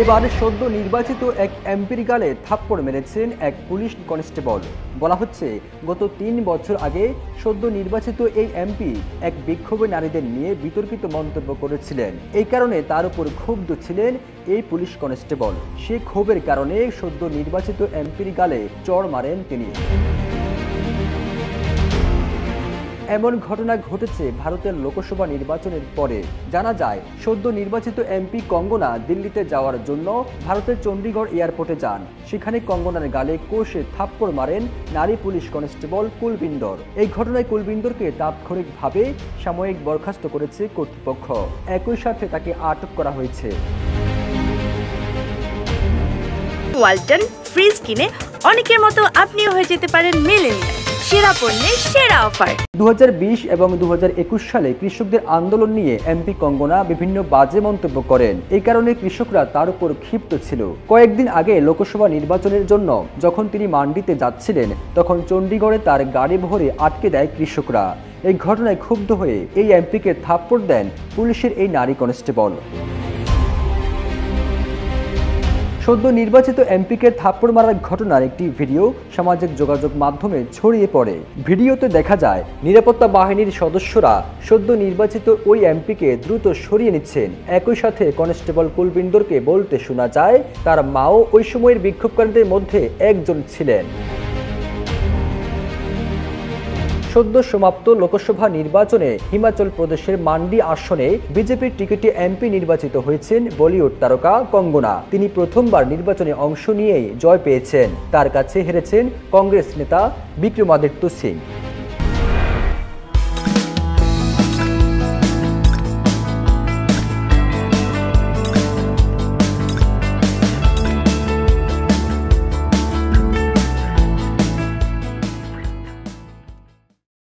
এবার সদ্য নির্বাচিত এক এমপির গালে থাপ্পড় মেরেছেন এক পুলিশ কনস্টেবল। বলা হচ্ছে, গত ৩ বছর আগে সদ্য নির্বাচিত এই এমপি এক বিক্ষোভে নারীদের নিয়ে বিতর্কিত মন্তব্য করেছিলেন। এই কারণে তার উপর ক্ষুব্ধ ছিলেন এই পুলিশ কনস্টেবল। সে ক্ষোভের কারণে সদ্য নির্বাচিত এমপির গালে চড় মারেন তিনি। এমন ঘটনা ঘটেছে ভারতের লোকসভা নির্বাচনের পরে। জানা যায়, সদ্য নির্বাচিত এমপি কঙ্গনা দিল্লিতে যাওয়ার জন্য ভারতের চণ্ডীগড় এয়ারপোর্টে যান। সেখানে কঙ্গনার গালে কষে থাপ্পড় মারেন নারী পুলিশ কনস্টেবল কুলবিন্দর। এই ঘটনায় কুলবিন্দরকে তাৎক্ষণিকভাবে সাময়িক বরখাস্ত করেছে কর্তৃপক্ষ। একই সাথে তাকে আটক করা হয়েছে। ওয়ালটন ফ্রিজ কিনে অনেকের মতো আপনিও হয়ে যেতে পারেন মিলেনিয়াল। সেরা পণ্যের সেরা অফার। 2020 এবং 2021 সালে কৃষকদের আন্দোলন নিয়ে এমপি কঙ্গনা বিভিন্ন বাজে মন্তব্য করেন। এই কারণে কৃষকরা তার উপর ক্ষিপ্ত ছিল। কয়েকদিন আগে লোকসভা নির্বাচনের জন্য যখন তিনি মান্ডিতে যাচ্ছিলেন, তখন চণ্ডীগড়ে তার গাড়ি ভরে আটকে দেয় কৃষকরা। এই ঘটনায় ক্ষুব্ধ হয়ে এই এমপিকে থাপ্পড় দেন পুলিশের এই নারী কনস্টেবল। সদ্য নির্বাচিত এমপিকে থাপ্পড় মারার ঘটনার একটি ভিডিও সামাজিক যোগাযোগ মাধ্যমে ছড়িয়ে পড়ে। ভিডিওতে দেখা যায়, নিরাপত্তা বাহিনীর সদস্যরা সদ্য নির্বাচিত ওই এমপিকে দ্রুত সরিয়ে নিচ্ছেন। একই সাথে কনস্টেবল কুলবিন্দরকে বলতে শোনা যায়, তার মাও ওই সময়ের বিক্ষোভকারীদের মধ্যে একজন ছিলেন। সদ্য সমাপ্ত লোকসভা নির্বাচনে হিমাচল প্রদেশের মান্ডি আসনে বিজেপির টিকিটে এমপি নির্বাচিত হয়েছেন বলিউড তারকা কঙ্গনা। তিনি প্রথমবার নির্বাচনে অংশ নিয়েই জয় পেয়েছেন। তার কাছে হেরেছেন কংগ্রেস নেতা বিক্রমাদিত্য সিং।